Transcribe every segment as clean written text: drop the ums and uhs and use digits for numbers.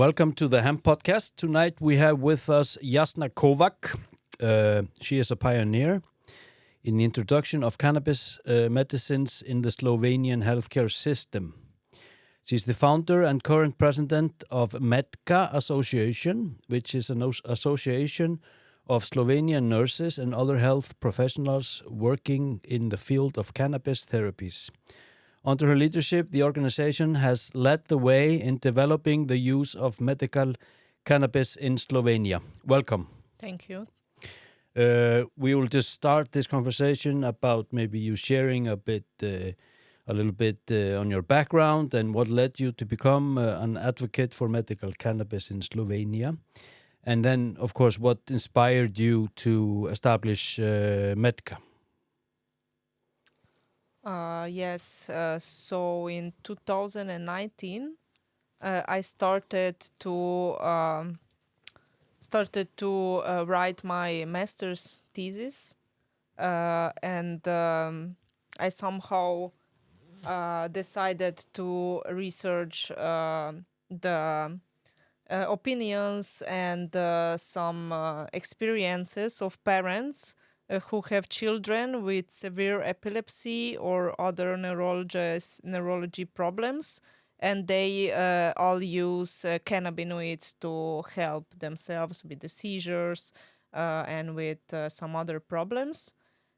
Welcome to the Hemp Podcast. Tonight we have with us Jasna Kovac. She is a pioneer in the introduction of cannabis medicines in the Slovenian healthcare system. She's the founder and current president of Mikla Association, which is an association of Slovenian nurses and other health professionals working in the field of cannabis therapies. Under her leadership, the organization has led the way in developing the use of medical cannabis in Slovenia. Welcome. Thank you. We will just start this conversation about maybe you sharing a little bit on your background and what led you to become an advocate for medical cannabis in Slovenia. And then, of course, what inspired you to establish Mikla? Yes, so in 2019, I started to write my master's thesis, and I somehow decided to research the opinions and some experiences of parents who have children with severe epilepsy or other neurology problems, and they all use cannabinoids to help themselves with the seizures and with some other problems.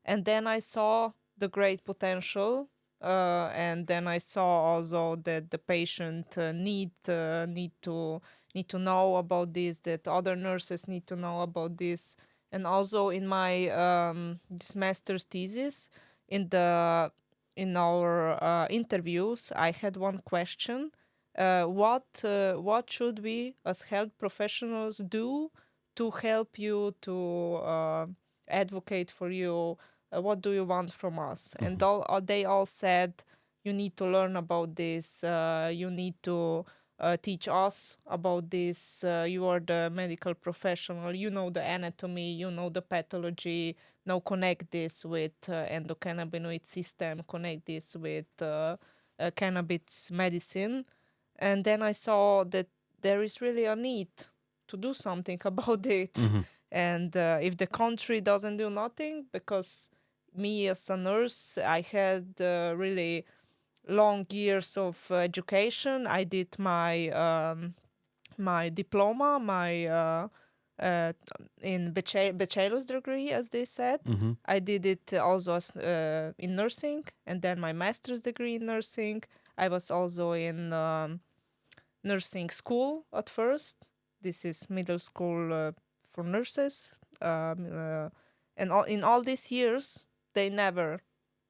And then I saw the great potential, and then I saw also that the patient need to know about this, that other nurses need to know about this. And also in my this master's thesis, in our interviews, I had one question: what should we as health professionals do to help you, to advocate for you? What do you want from us? Mm-hmm. And they all said, you need to learn about this. You need to teach us about this. You are the medical professional. You know the anatomy. You know the pathology. Now connect this with endocannabinoid system. Connect this with cannabis medicine. And then I saw that there is really a need to do something about it. Mm-hmm. And if the country doesn't do nothing, because me as a nurse, I had really long years of education. I did my my diploma, my in bachelor's degree, as they said. Mm-hmm. I did it also as, in nursing, and then my master's degree in nursing. I was also in nursing school at first. This is middle school for nurses, and in all these years, they never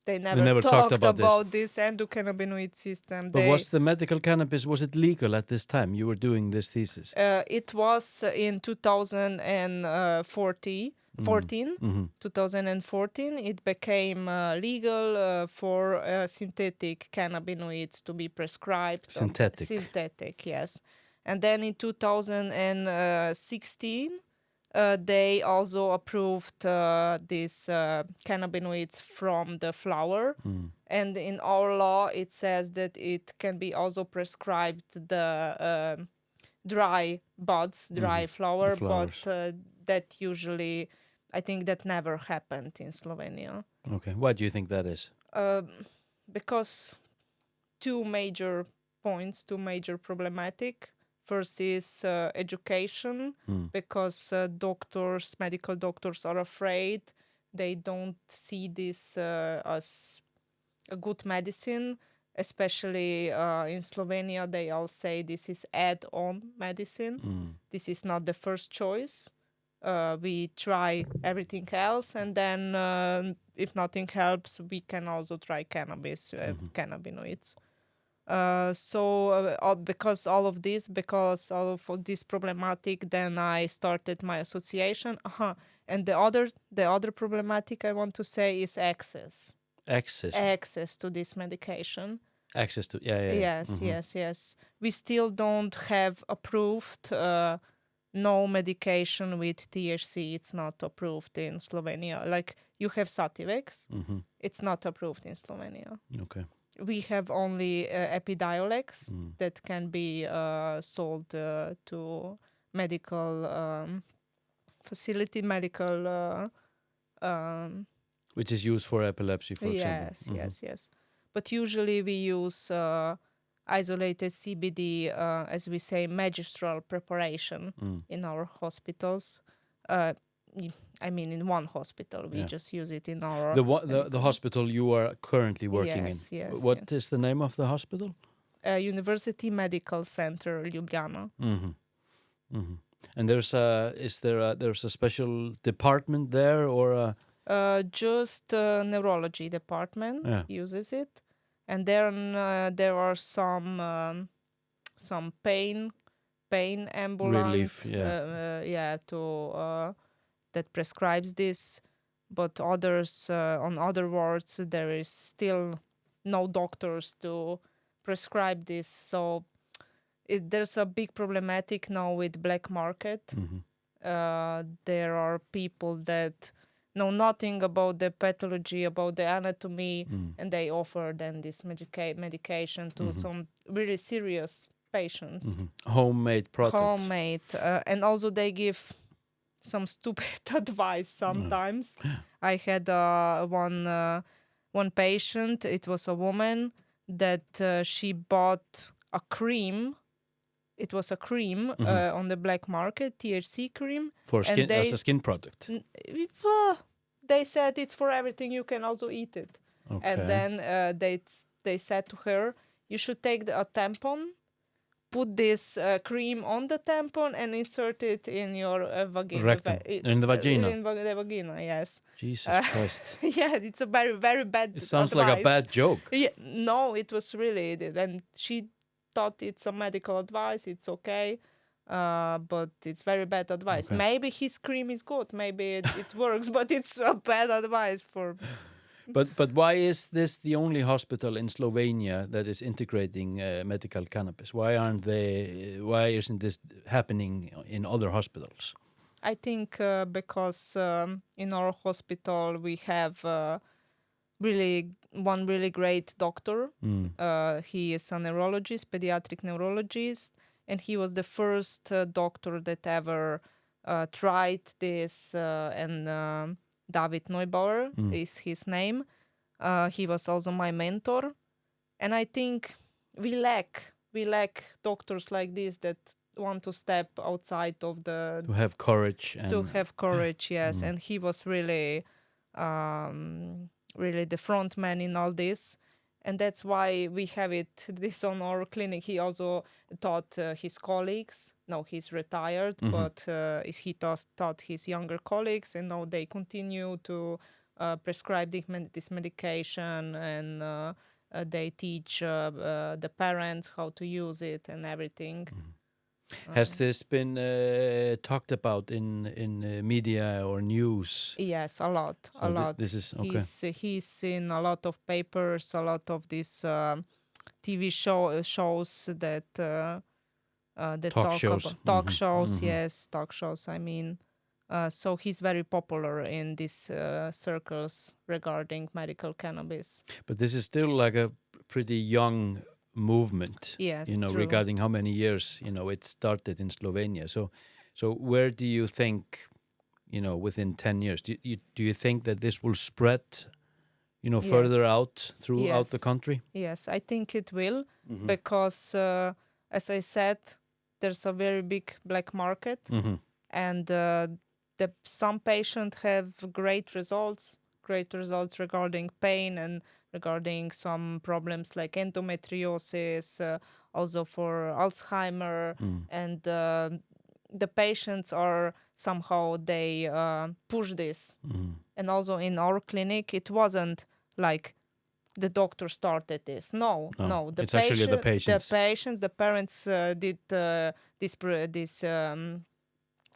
talked about this endocannabinoid system. But was the medical cannabis, was it legal at this time you were doing this thesis? It was in 2014. Mm-hmm. 2014, it became legal for synthetic cannabinoids to be prescribed. Synthetic, yes. And then in 2016, they also approved these cannabinoids from the flower. And in our law, it says that it can be also prescribed the dry buds, dry flower, but that usually, I think that never happened in Slovenia. Okay, why do you think that is? Because two major problematic. First is education, because medical doctors are afraid. They don't see this as a good medicine, especially in Slovenia. They all say this is add-on medicine. This is not the first choice. We try everything else, and then if nothing helps, we can also try cannabis, cannabinoids. Because all of this problematic, then I started my association. And the other problematic I want to say is access to this medication. Access to Yes. We still don't have approved no medication with THC. It's not approved in Slovenia. Like you have Sativex, it's not approved in Slovenia. Okay. we have only Epidiolex that can be sold to medical facility, medical. Which is used for epilepsy, for example. Yes. But usually we use isolated CBD, as we say, magistral preparation in our hospitals. I mean, in one hospital, we just use it in our... The hospital you are currently working in. Yes. What is the name of the hospital? University Medical Center, Ljubljana. And there's a special department there, or just neurology department uses it, and then there are some pain ambulance relief, that prescribes this, but others on other wards there is still no doctors to prescribe this, so there's a big problematic now with black market. There are people that know nothing about the pathology, about the anatomy, and they offer then this medication to some really serious patients. Homemade products. And also they give some stupid advice sometimes. I had one patient, it was a woman, that she bought a cream. It was a cream on the black market, THC cream. For skin, as a skin product. They said it's for everything, you can also eat it. Okay. And then they said to her, you should take a tampon, put this cream on the tampon and insert it in your vagina. Rectum. In the vagina? In the vagina, yes. Jesus Christ. Yeah, it's a very, very bad It sounds advice. like a bad joke. Yeah, no, it was really... And she thought it's a medical advice, it's okay. But it's very bad advice. Okay. Maybe his cream is good, maybe it works, but it's a bad advice for... But why is this the only hospital in Slovenia that is integrating medical cannabis? Why isn't this happening in other hospitals? I think because in our hospital we have one really great doctor. He is a neurologist, pediatric neurologist, and he was the first doctor that ever tried this, and David Neubauer is his name. He was also my mentor, and I think we lack doctors like this that want to step outside of the... To have courage. Yes. And he was really the front man in all this. And that's why we have this on our clinic. He also taught his colleagues. Now he's retired, but he taught his younger colleagues, and now they continue to prescribe this medication, and they teach the parents how to use it and everything. Has this been talked about in media or news? Yes, a lot. This is okay. He's in a lot of papers, a lot of these TV shows that talk shows. About talk shows. Yes, talk shows. I mean, so he's very popular in these circles regarding medical cannabis. But this is still like a pretty young movement, yes, true. Regarding how many years, it started in Slovenia. So where do you think, within 10 years, do you think that this will spread, further out throughout the country? Yes, I think it will, because, as I said, there's a very big black market, and some patients have great results regarding pain and regarding some problems like endometriosis, also for Alzheimer, and the patients are somehow, they push this. And also in our clinic, it wasn't like the doctor started this. No. It's actually the patients. The parents did this.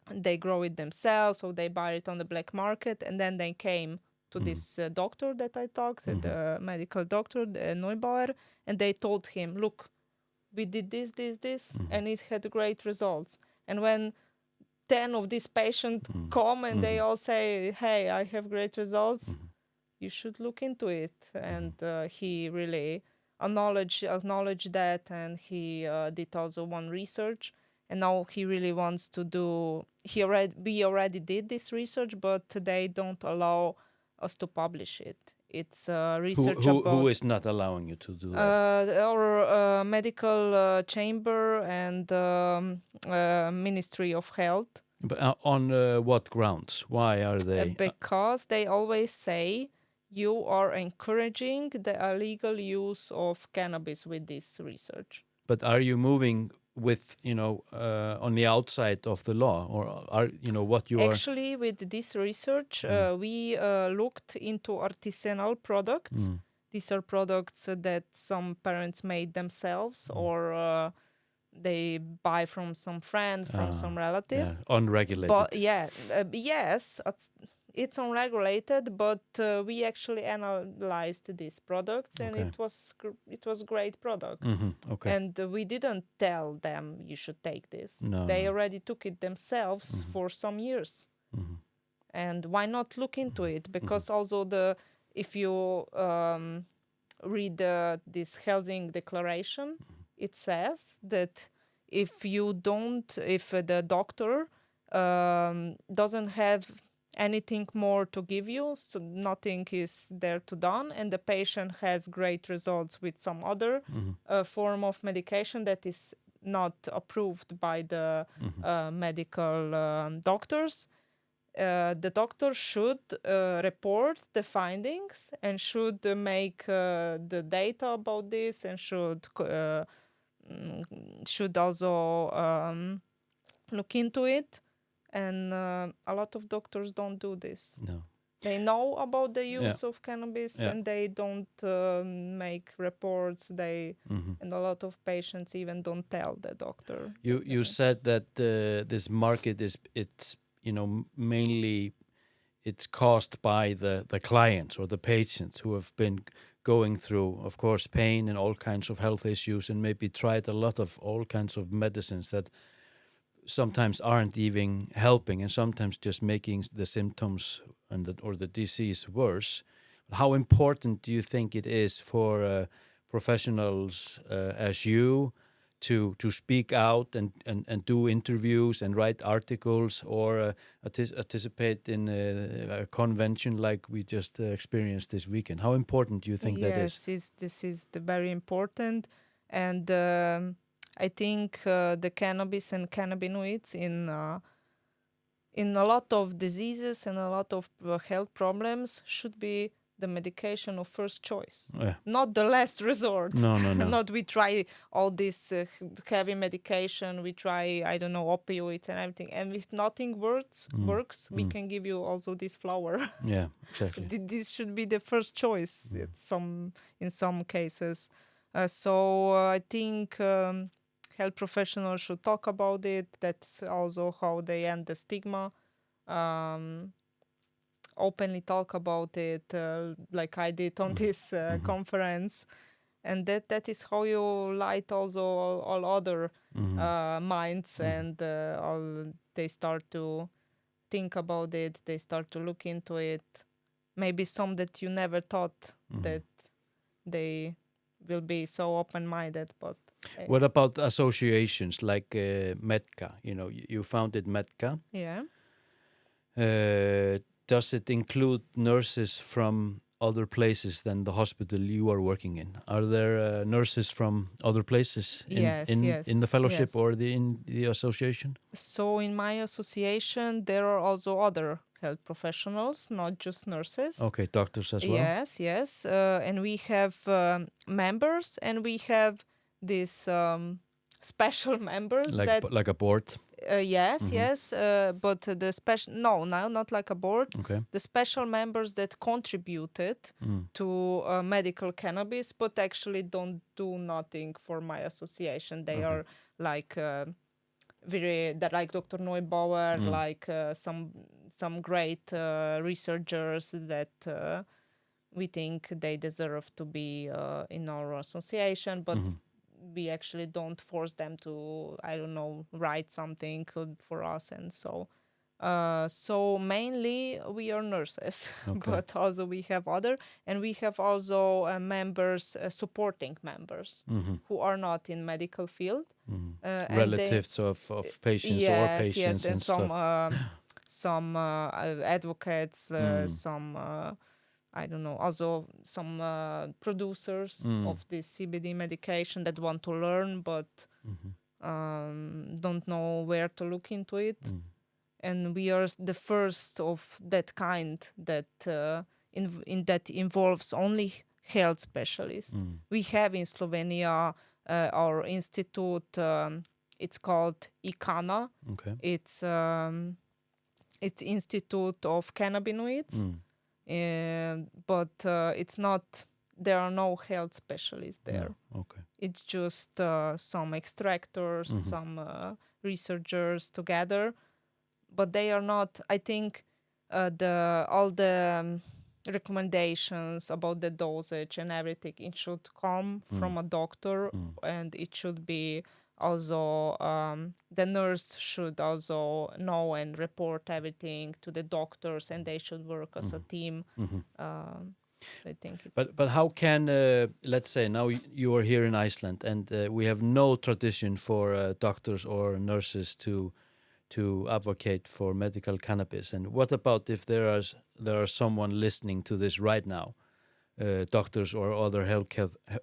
They grow it themselves, so they buy it on the black market, and then they came to this doctor that I talked, the medical doctor, the Neubauer, and they told him, look, we did this, and it had great results. And when 10 of these patients come and they all say, hey, I have great results, you should look into it. And he really acknowledge that, and he did also one research, and now he really wants to do. We already did this research, but they don't allow us to publish it. It's research who is not allowing you to do that? Our medical chamber and Ministry of Health. But on what grounds? Why are they? Because they always say you are encouraging the illegal use of cannabis with this research. But are you moving with, on the outside of the law, or are what you Actually, with this research, we looked into artisanal products. These are products that some parents made themselves, or they buy from some friend, from some relative. Yeah, unregulated. But yes, it's unregulated. But we actually analyzed these products, and it was great product. Okay. And we didn't tell them you should take this. No, they already took it themselves for some years. And why not look into it? Because also if you read this Helsinki Declaration, it says that if the doctor doesn't have anything more to give you, so nothing is there to done, and the patient has great results with some other form of medication that is not approved by the medical doctors, the doctor should report the findings and should make the data about this, and should also look into it. And a lot of doctors don't do this. No. They know about the use of cannabis, and they don't make reports. And a lot of patients even don't tell the doctor. You said that this market it's mainly it's caused by the clients or the patients who have been going through, of course, pain and all kinds of health issues, and maybe tried a lot of all kinds of medicines that sometimes aren't even helping, and sometimes just making the symptoms or the disease worse. How important do you think it is for professionals as you to speak out and do interviews and write articles, or participate in a convention like we just experienced this weekend? How important do you think that is? Yes, this is very important, and I think the cannabis and cannabinoids in a lot of diseases and a lot of health problems should be the medication of first choice, not the last resort. No. Not we try all this heavy medication, we try, I don't know, opioids and everything, and if nothing works, we can give you also this flower. Yeah, exactly. This should be the first choice in some cases. So I think health professionals should talk about it. That's also how they end the stigma. Openly talk about it, like I did on this conference, and that is how you light also all other minds, and they start to think about it. They start to look into it. Maybe some that you never thought that they will be so open-minded, but. What about associations like Medka? You founded Medka. Yeah. Does it include nurses from other places than the hospital you are working in? Are there nurses from other places in the fellowship or in the association? So in my association, there are also other health professionals, not just nurses. Okay, doctors as well? Yes. And we have members, and we have these special members like a board. Yes. But the special not like a board. Okay. The special members that contributed to medical cannabis, but actually don't do nothing for my association. They are like they're like Dr. Neubauer, like some great researchers that we think they deserve to be in our association, but. We actually don't force them to, I don't know, write something for us, and so So mainly we are nurses, Okay. but also we have other, and we have also members, supporting members who are not in medical field. And they, Relatives of patients or yes, patients and and some stuff. some advocates, some I don't know, also some producers of this CBD medication that want to learn but don't know where to look into it. And we are the first of that kind that in that involves only health specialists. We have in Slovenia our institute. It's called ICANA. Okay. It's Institute of Cannabinoids, but it's not. There are no health specialists there. No. Okay. It's just some extractors, some researchers together, but they are not. I think all the recommendations about the dosage and everything, it should come from a doctor, and it should be also the nurse should also know and report everything to the doctors, and they should work as a team. So I think it's But how can let's say now you are here in Iceland and we have no tradition for doctors or nurses to advocate for medical cannabis, and what about if there are someone listening to this right now, doctors or other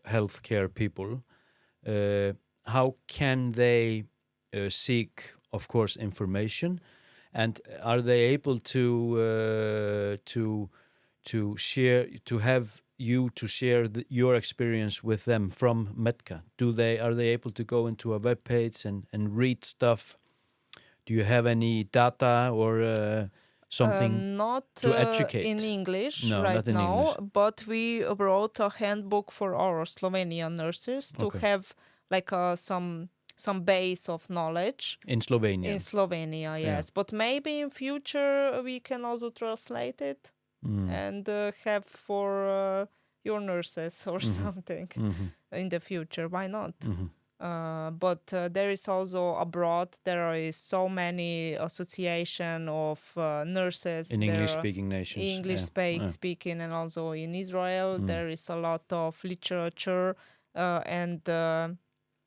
healthcare people, how can they seek, of course, information, and are they able to share, to have you to share your experience with them from Medca? Are they able to go into a web page and read stuff? Do you have any data or something not to educate? in English No, right not in now, English. but we wrote a handbook for our Slovenian nurses to Okay. have like some base of knowledge In Slovenia. in Slovenia. Yes, but maybe in future we can also translate it and have for your nurses or something in the future. Why not? But there is also abroad, there is so many association of nurses In there English-speaking nations. English speaking, and also in Israel there is a lot of literature, and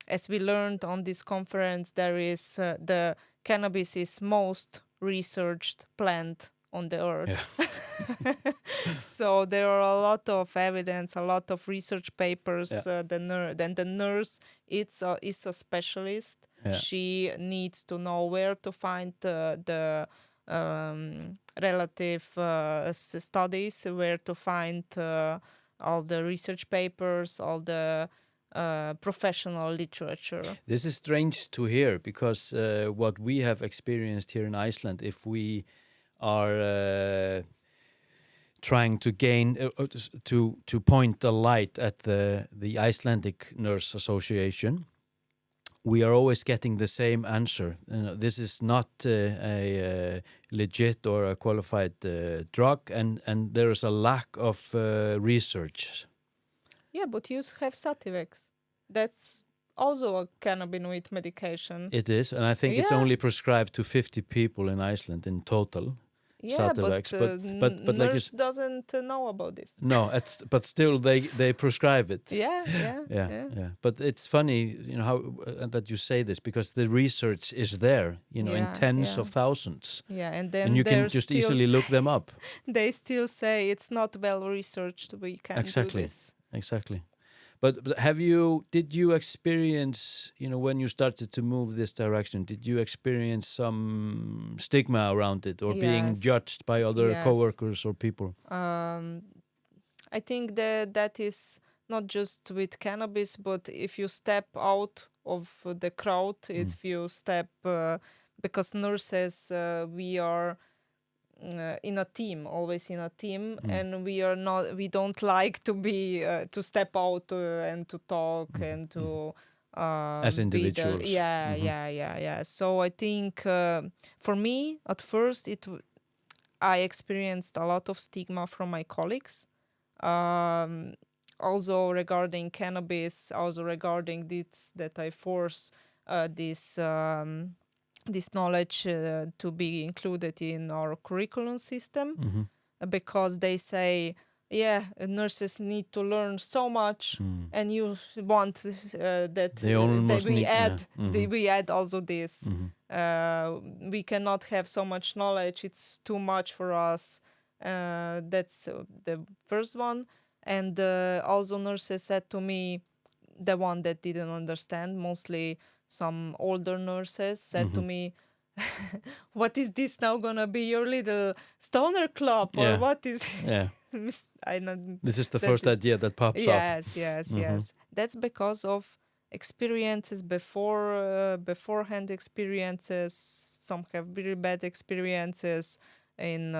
as we learned on this conference, there is the cannabis is most researched plant on the earth. Yeah. So there are a lot of evidence, a lot of research papers. Then the nurse is a specialist. Yeah. She needs to know where to find the relative studies, where to find all the research papers, all the professional literature. This is strange to hear because what we have experienced here in Iceland, if we are trying to gain to point a light at the Icelandic Nurse Association, we are always getting the same answer. This is not a legit or a qualified drug, and there is a lack of research. Yeah, but you have Sativex. That's also a cannabinoid medication. It is, and I think it's only prescribed to 50 people in Iceland in total. Yeah, Sativex, but nurse doesn't know about this. No, but still they prescribe it. Yeah. But it's funny, how that you say this, because the research is there, in tens of thousands. Yeah, and then you can just easily look them up. They still say it's not well researched. We can't do this. Exactly. But did you experience, when you started to move this direction, did you experience some stigma around it or being judged by other coworkers or people? I think that is not just with cannabis, but if you step out of the crowd, if you step, because nurses, we are in a team, always in a team, and we don't like to be to step out and to talk and to as individuals. So I think for me at first I experienced a lot of stigma from my colleagues, also regarding cannabis, also regarding this, that I force this this knowledge to be included in our curriculum system, because they say, nurses need to learn so much, and you want that we add also this. We cannot have so much knowledge; it's too much for us. That's the first one. And also nurses said to me, the one that didn't understand, mostly some older nurses, said to me, what is this now gonna be, your little stoner club, or what is I know this is the first idea that pops up. Yes. That's because of experiences beforehand experiences. Some have very bad experiences in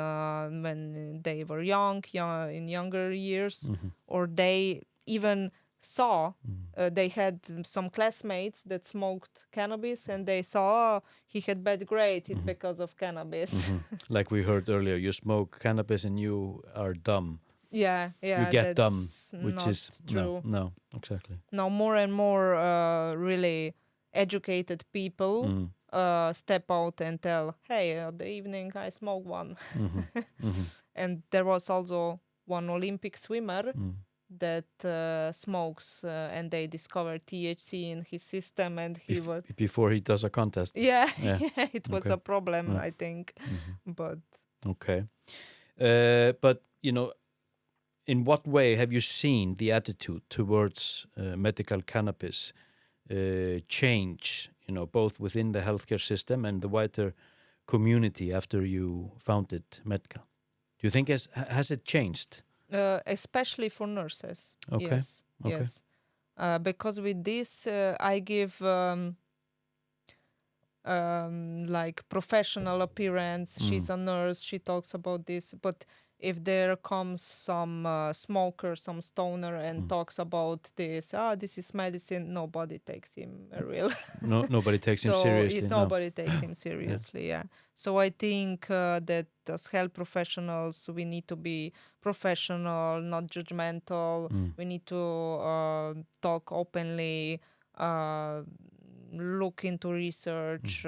when they were young in younger years, or they even saw they had some classmates that smoked cannabis, and they saw he had bad grades. It's because of cannabis. Like we heard earlier, you smoke cannabis and you are dumb. You get dumb, which not is true. No, exactly. Now more and more really educated people step out and tell, hey, at the evening I smoke one. And there was also one Olympic swimmer that smokes, and they discovered THC in his system, and he was before he does a contest. It was a problem, I think. But okay, but in what way have you seen the attitude towards medical cannabis change, both within the healthcare system and the wider community after you founded Medca? Do you think has it changed? Especially for nurses. Okay. Yes. Because with this, I give like professional appearance. She's a nurse. She talks about this, but if there comes some smoker, some stoner, and talks about this, this is medicine, nobody takes him real. Nobody takes him seriously. Nobody takes him seriously, So I think that as health professionals, we need to be professional, not judgmental. We need to talk openly, look into research,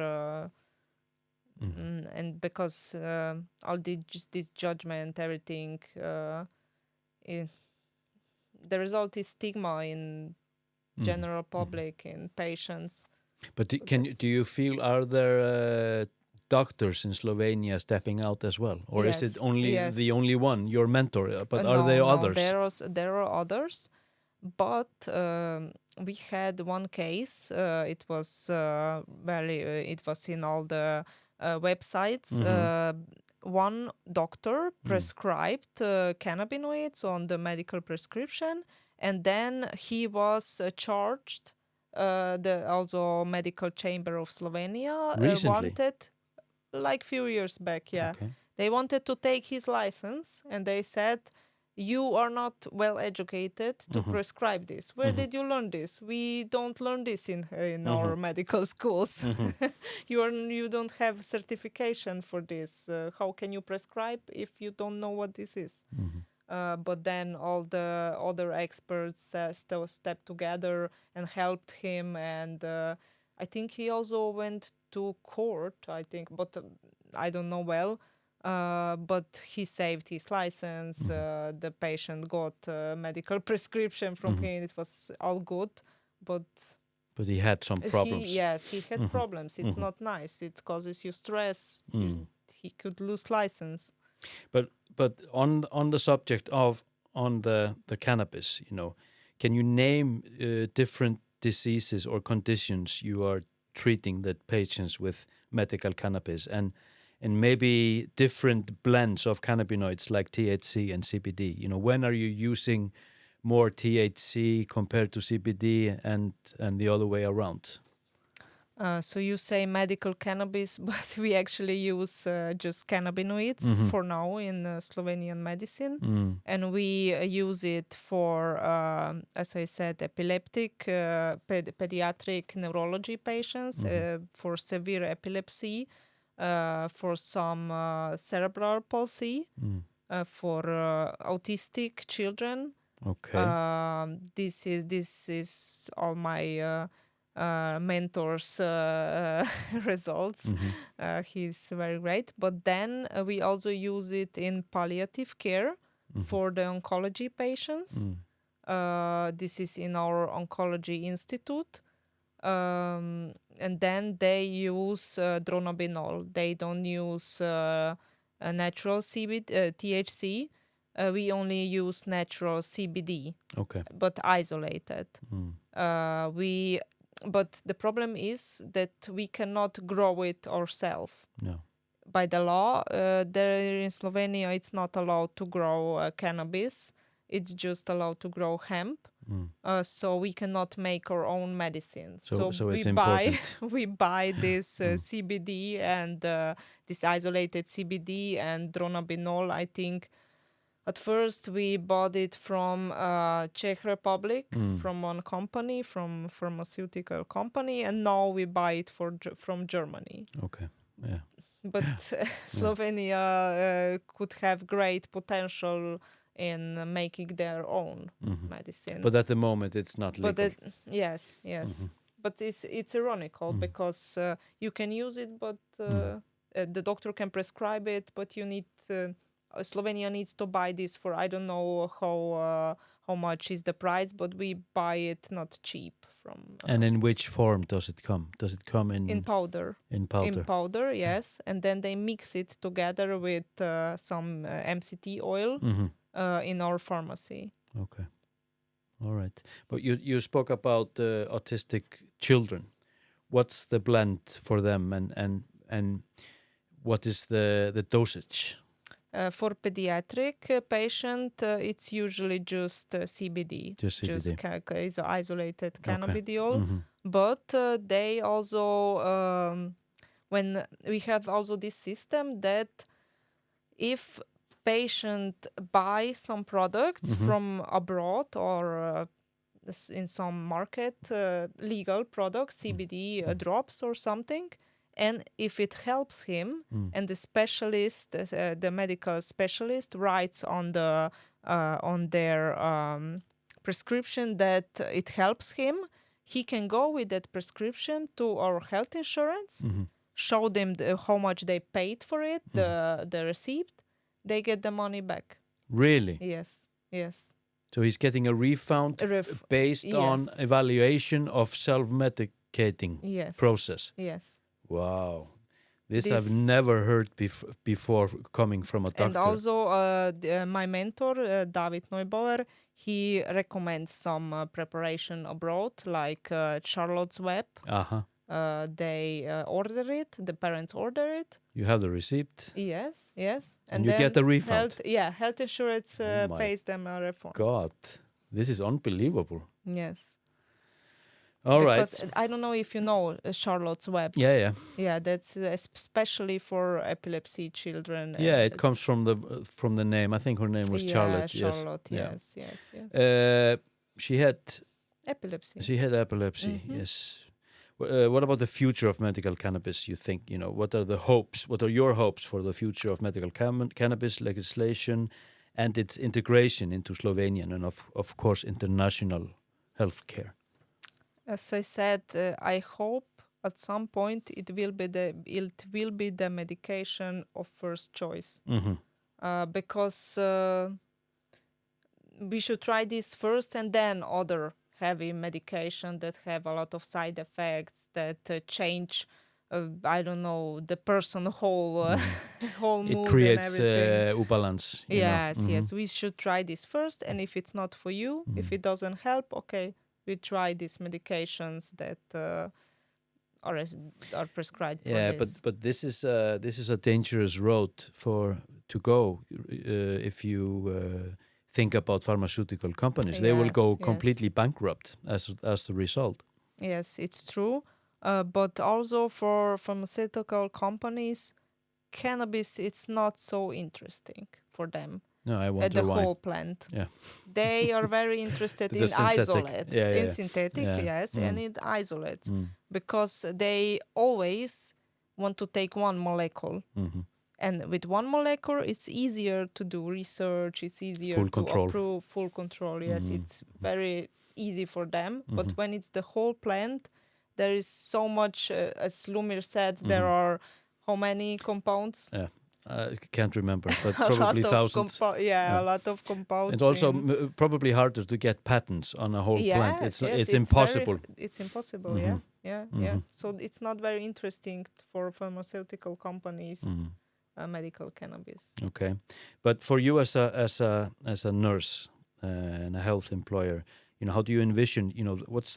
and because all this judgment, everything, the result is stigma in general public, in patients. But do you feel, are there doctors in Slovenia stepping out as well, or is it only the only one, your mentor? But are there others? There are others, but we had one case. It was it was in all the websites. One doctor prescribed cannabinoids on the medical prescription, and then he was charged. The also medical chamber of Slovenia wanted, like few years back, Okay. they wanted to take his license, and they said, you are not well educated to prescribe this. Where did you learn this? We don't learn this in our medical schools. You don't have certification for this. How can you prescribe if you don't know what this is? But then all the other experts still stepped together and helped him, and I think he also went to court, I think, but I don't know well. But he saved his license. The patient got a medical prescription from him. It was all good, but he had some problems. He had problems. It's not nice. It causes you stress. He could lose license. But on the subject of the cannabis, can you name different diseases or conditions you are treating the patients with medical cannabis, and maybe different blends of cannabinoids like THC and CBD? When are you using more THC compared to CBD, and the other way around? So you say medical cannabis, but we actually use just cannabinoids for now in Slovenian medicine. And we use it for, as I said, epileptic, pediatric neurology patients, for severe epilepsy, for some cerebral palsy, for autistic children. Okay. This is all my mentor's results. He's very great. But then we also use it in palliative care for the oncology patients. This is in our oncology institute. And then they use dronabinol. They don't use a natural THC. We only use natural CBD, but isolated. But the problem is that we cannot grow it ourselves. No. By the law, there in Slovenia, it's not allowed to grow cannabis. It's just allowed to grow hemp. So we cannot make our own medicine. So we it's important. we buy this CBD and this isolated CBD and dronabinol. I think at first we bought it from Czech Republic, from one company, from pharmaceutical company, and now we buy it from Germany. Okay, yeah. But Slovenia could have great potential in making their own medicine. But at the moment, it's not legal. Yes. But it's ironical because you can use it, but the doctor can prescribe it, but you need Slovenia needs to buy this for I don't know how much is the price, but we buy it not cheap from. And in which form does it come? Does it come in powder? In powder. In powder, yes. And then they mix it together with some MCT oil in our pharmacy. Okay, all right. But you spoke about autistic children. What's the blend for them, and what is the dosage? For pediatric patient, it's usually just CBD. Just CBD. Is isolated cannabidiol. But they also, when we have also this system that if patient buy some products from abroad or in some market, legal products, CBD drops or something, and if it helps him, and the specialist, the medical specialist, writes on their prescription that it helps him, he can go with that prescription to our health insurance, show them how much they paid for it, the receipt, they get the money back. Really? Yes. So he's getting a refund based on evaluation of self-medicating process. Yes. Wow. This I've never heard before coming from a doctor. And also my mentor, David Neubauer, he recommends some preparation abroad, like Charlotte's Web. They order it, the parents order it. You have the receipt? Yes. And you get the refund? Health insurance pays them a refund. God, this is unbelievable. Yes. All because right. I don't know if you know Charlotte's Web. Yeah. Yeah, that's especially for epilepsy children. Yeah, it comes from the name. I think her name was Charlotte. Charlotte. Yes. She had epilepsy. Yes. What about the future of medical cannabis? You think, what are the hopes? What are your hopes for the future of medical cannabis legislation and its integration into Slovenian and of course international healthcare? As I said, I hope at some point it will be the medication of first choice, because we should try this first and then other heavy medication that have a lot of side effects that change. I don't know, the person whole mood. It creates and everything. imbalance. Yes. We should try this first, and if it's not for you, if it doesn't help, okay. We try these medications that are prescribed. Yeah, for this. but this is a dangerous road to go if you think about pharmaceutical companies. They will go completely bankrupt as the result. Yes, it's true. But also for pharmaceutical companies, cannabis it's not so interesting for them. No, I wonder the why. whole plant. Yeah. They are very interested in isolates. In synthetic, yes, and in isolates. Because they always want to take one molecule. And with one molecule, it's easier to do research. It's easier approve full control. Yes, it's very easy for them. But when it's the whole plant, there is so much, as Lumir said, there are how many compounds? Yeah, I can't remember, but A probably lot of thousands. a lot of compounds. And also probably harder to get patents on a whole plant. It's impossible. It's impossible, yeah. So it's not very interesting for pharmaceutical companies, medical cannabis. Okay, but for you as a nurse and a health employer, how do you envision? What's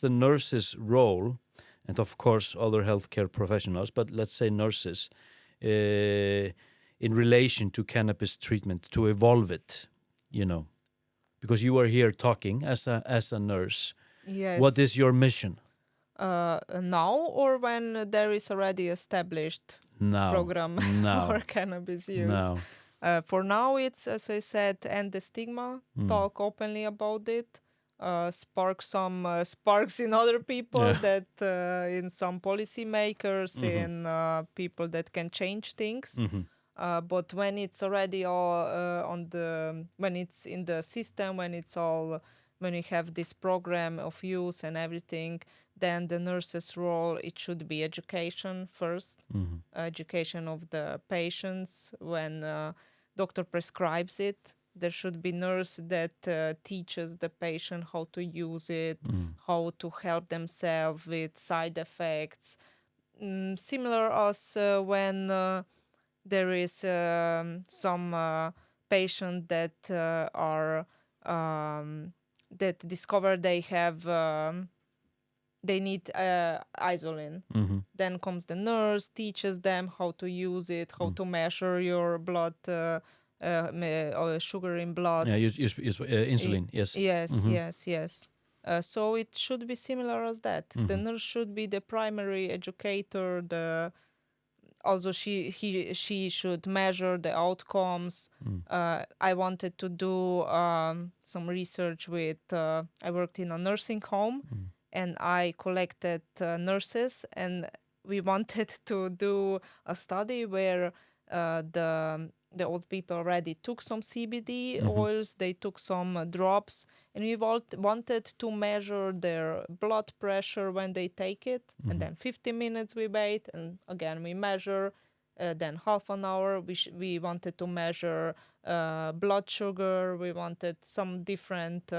the nurse's role, and of course other healthcare professionals, but let's say nurses, in relation to cannabis treatment, to evolve it, because you are here talking as a nurse. Yes. What is your mission? Now, or when there is already established program for cannabis use? Now. For now, it's, as I said, end the stigma, talk openly about it, spark some sparks in other people, that in some policymakers, in people that can change things. But when it's already all when it's in the system, when we have this program of use and everything, then the nurse's role, it should be education first, education of the patients. When doctor prescribes it, there should be nurse that teaches the patient how to use it, how to help themselves with side effects. Similar as when there is some patient that are that discover they have they need insulin. Then comes the nurse, teaches them how to use it, how to measure your blood sugar in blood. Yeah, insulin. Yes. Yes. So it should be similar as that. The nurse should be the primary educator. Also, she should measure the outcomes. I wanted to do some research with. I worked in a nursing home, and I collected nurses, and we wanted to do a study where the old people already took some CBD oils, they took some drops, and we wanted to measure their blood pressure when they take it, and then 15 minutes we wait, and again we measure, then half an hour we wanted to measure blood sugar, we wanted some different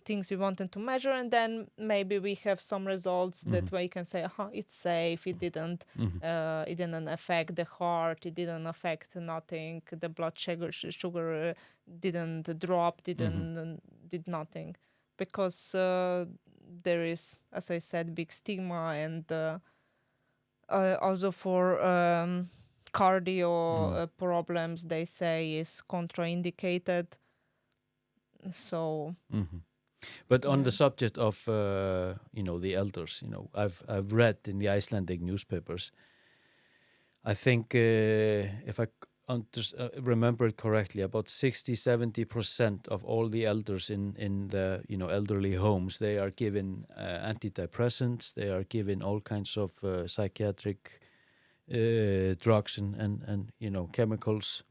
things we wanted to measure, and then maybe we have some results that we can say, it's safe, it didn't affect the heart, it didn't affect nothing, the blood sugar didn't drop, did nothing, because there is, as I said, big stigma, and also for cardio problems, they say is contraindicated. So, but on the subject of the elders, I've read in the Icelandic newspapers. I think if I remember it correctly, about 60-70% of all the elders in the elderly homes, they are given antidepressants. They are given all kinds of psychiatric drugs and chemicals.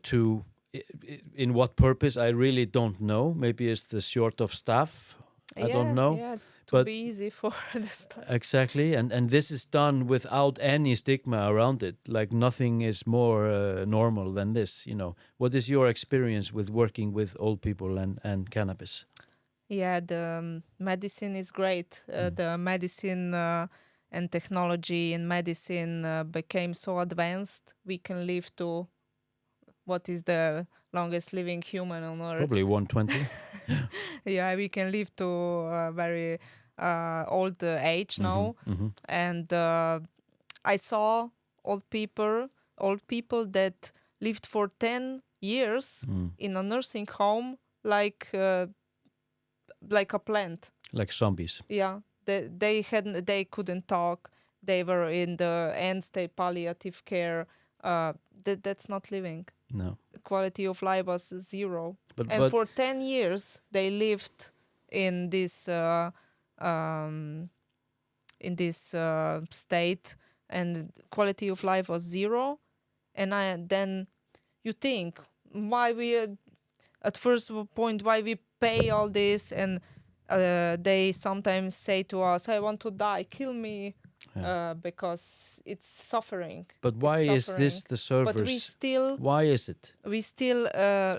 To in what purpose, I really don't know. Maybe it's the short of staff. I don't know. Yeah, to be easy for the staff. Exactly, and this is done without any stigma around it. Like nothing is more normal than this. What is your experience with working with old people and cannabis? Yeah, the medicine is great. The medicine and technology in medicine became so advanced. We can live to. What is the longest living human on Earth? Probably 120. Yeah, we can live to a very old age now. And I saw old people that lived for 10 years in a nursing home like a plant. Like zombies. Yeah, they couldn't talk. They were in the end-stage palliative care. That's not living. No. The quality of life was zero. But for 10 years they lived in this state, and quality of life was zero. And then you think, why we at first point, why we pay all this, and they sometimes say to us, I want to die, kill me, because it's suffering. But why is this the servers? But why is it? We still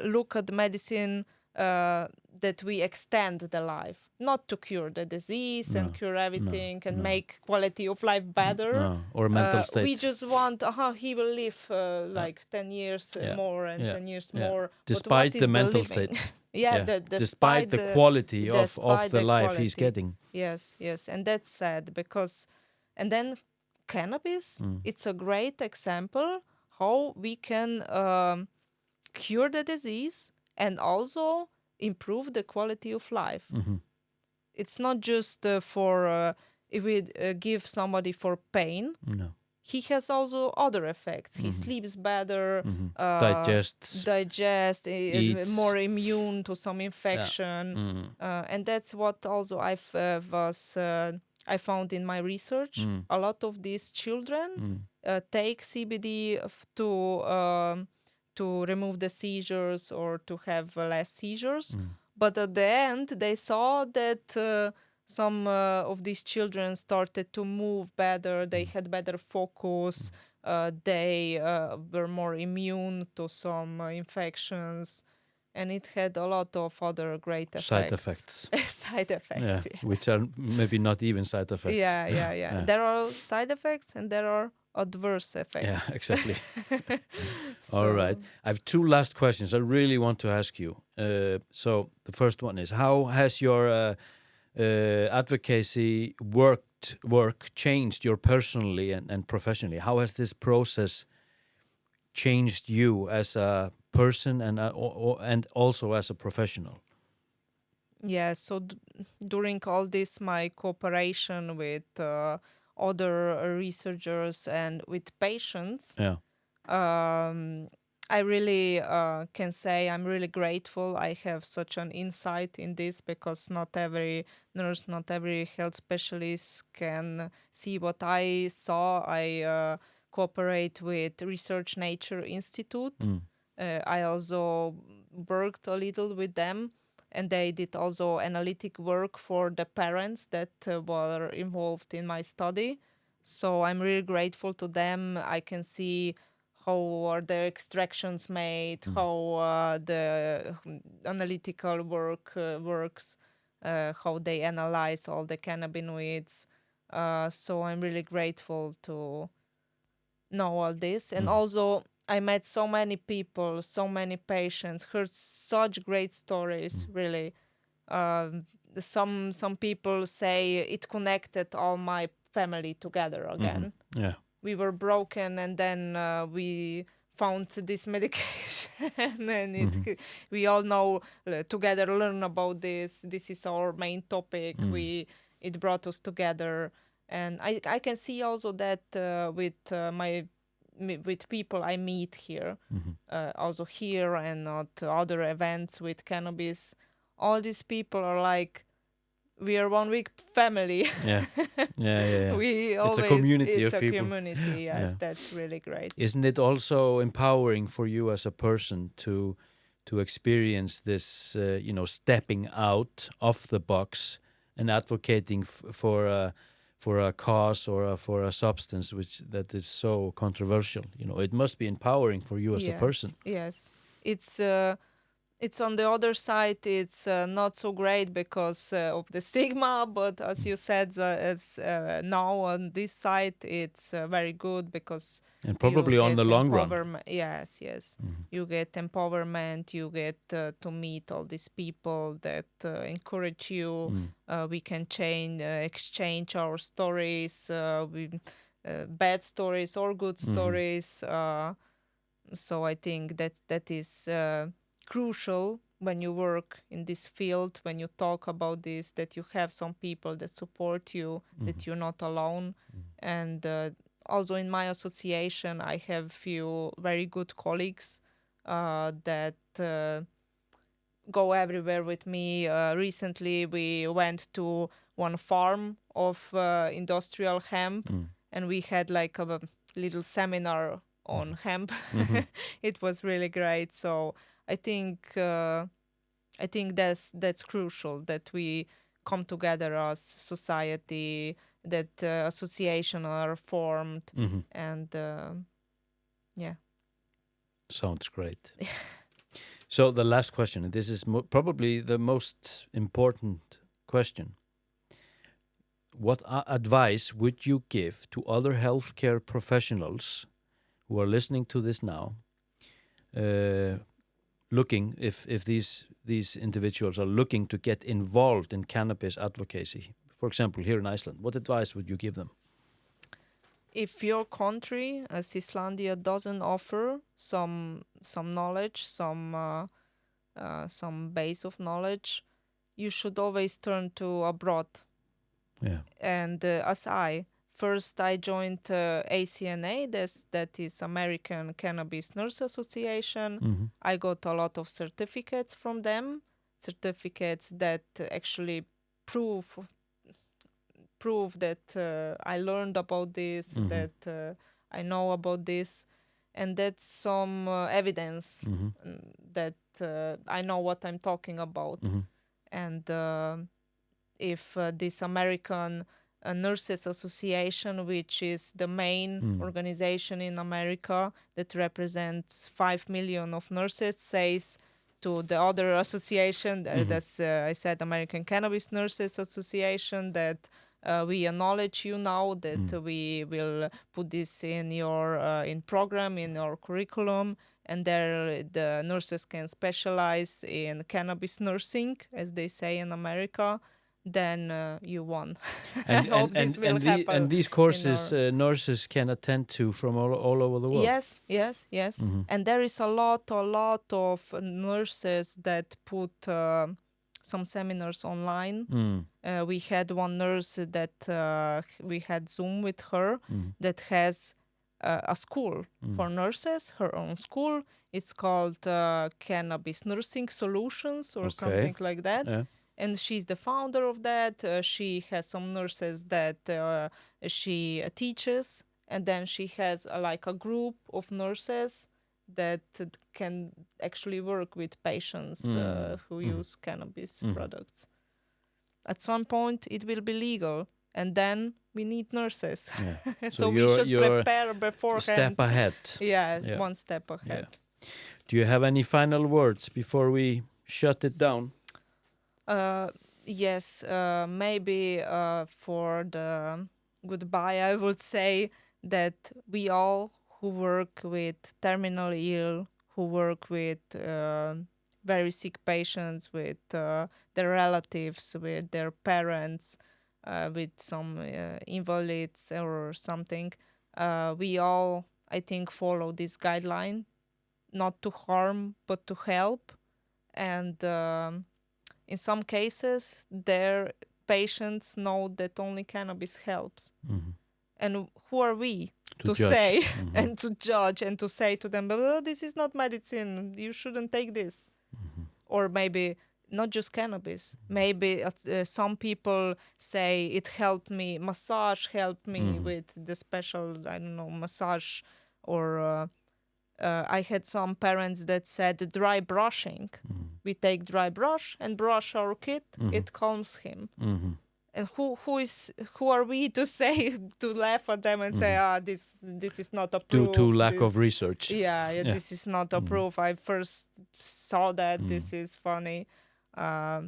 look at medicine that we extend the life, not to cure the disease and cure everything and make quality of life better. Or mental state. We just want, he will live like 10 years more and 10 years more. Despite the mental state. Despite the quality of the life he's getting. Yes, and that's sad because, and then cannabis, it's a great example how we can cure the disease and also improve the quality of life. It's not just for if we give somebody for pain. No. He has also other effects. He sleeps better, digests, more immune to some infection, and that's what also I found in my research. A lot of these children take CBD to remove the seizures or to have less seizures. But at the end, they saw that some of these children started to move better. They had better focus. They were more immune to some infections. And it had a lot of other great effects. Side effects. Side effects, which are maybe not even side effects. Yeah. There are side effects and there are adverse effects. Yeah, exactly. All right. I have two last questions I really want to ask you. So the first one is, how has your advocacy work changed your personally and professionally? How has this process changed you as a person and also as a professional? Yeah, so during all this, my cooperation with other researchers and with patients, I really can say I'm really grateful I have such an insight in this, because not every nurse, not every health specialist can see what I saw. I cooperate with Research Nature Institute. I also worked a little with them, and they did also analytic work for the parents that were involved in my study. So I'm really grateful to them. I can see how are the extractions made, how the analytical work works, how they analyze all the cannabinoids. So I'm really grateful to know all this. And also I met so many people, so many patients, heard such great stories, really. Some people say it connected all my family together again. Yeah. We were broken, and then we found this medication, and we all know together learn about this. This is our main topic. It brought us together, and I can see also that with people I meet here, also here and at other events with cannabis, all these people are like, we are one big family. Yeah. It's a community of people. It's a community, yes, that's really great. Isn't it also empowering for you as a person to experience this, stepping out of the box and advocating for a cause or for a substance that is so controversial? It must be empowering for you as a person. Yes, it's on the other side, it's not so great because of the stigma, but as you said, it's now on this side it's very good because and probably on the long run. Yes, you get empowerment, you get to meet all these people that encourage you. We can exchange our stories, bad stories or good stories. So I think that is crucial when you work in this field, when you talk about this, that you have some people that support you, that you're not alone. And also in my association, I have few very good colleagues that go everywhere with me. Recently, we went to one farm of industrial hemp, and we had like a little seminar on hemp. It was really great. So I think that's crucial, that we come together as society, that association are formed, and yeah. Sounds great. So the last question, and this is probably the most important question. What advice would you give to other healthcare professionals who are listening to this now, looking if these individuals are looking to get involved in cannabis advocacy? For example, here in Iceland, what advice would you give them? If your country, as Icelandia, doesn't offer some knowledge, some base of knowledge, you should always turn to abroad. Yeah. And as I joined ACNA, that is American Cannabis Nurse Association. I got a lot of certificates from them, certificates that actually prove that I learned about this, that I know about this, and that's some evidence that I know what I'm talking about. And if this American Nurses Association, which is the main organization in America that represents 5 million of nurses, says to the other association, that's I said American Cannabis Nurses Association, that we acknowledge you now, that we will put this in your in program, in your curriculum, and there the nurses can specialize in cannabis nursing, as they say in America, then you won. I hope this will happen. And these courses nurses can attend to from all over the world. Yes. And there is a lot of nurses that put some seminars online. We had one nurse that we had Zoom with her that has a school for nurses, her own school. It's called Cannabis Nursing Solutions or something like that. Yeah. And she's the founder of that. She has some nurses that she teaches, and then she has like a group of nurses that can actually work with patients who use cannabis products. At some point, it will be legal, and then we need nurses. Yeah. So we should prepare beforehand. Step ahead. Yeah, one step ahead. Yeah. Do you have any final words before we shut it down? Yes, maybe for the goodbye, I would say that we all who work with terminally ill, who work with very sick patients, with their relatives, with their parents, with some invalids or something, we all, I think, follow this guideline, not to harm, but to help. And in some cases, their patients know that only cannabis helps. And who are we to say and to judge and to say to them, this is not medicine, you shouldn't take this. Or maybe not just cannabis. Maybe some people say it helped me, massage helped me with the special, massage. Or I had some parents that said dry brushing. We take dry brush and brush our kid, it calms him. And who are we to say, to laugh at them and say, this is not approved. Due to lack of research. Yeah, this is not approved. I first saw that, this is funny.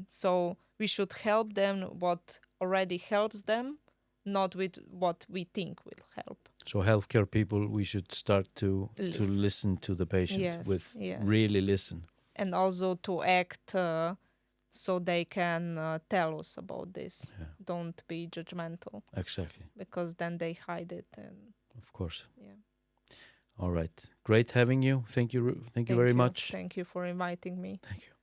So we should help them what already helps them, not with what we think will help. So healthcare people, we should start to listen to the patient, really listen. And also to act so they can tell us about this. Yeah. Don't be judgmental. Exactly. Because then they hide it. And of course. Yeah. All right. Great having you. Thank you very much. Thank you for inviting me. Thank you.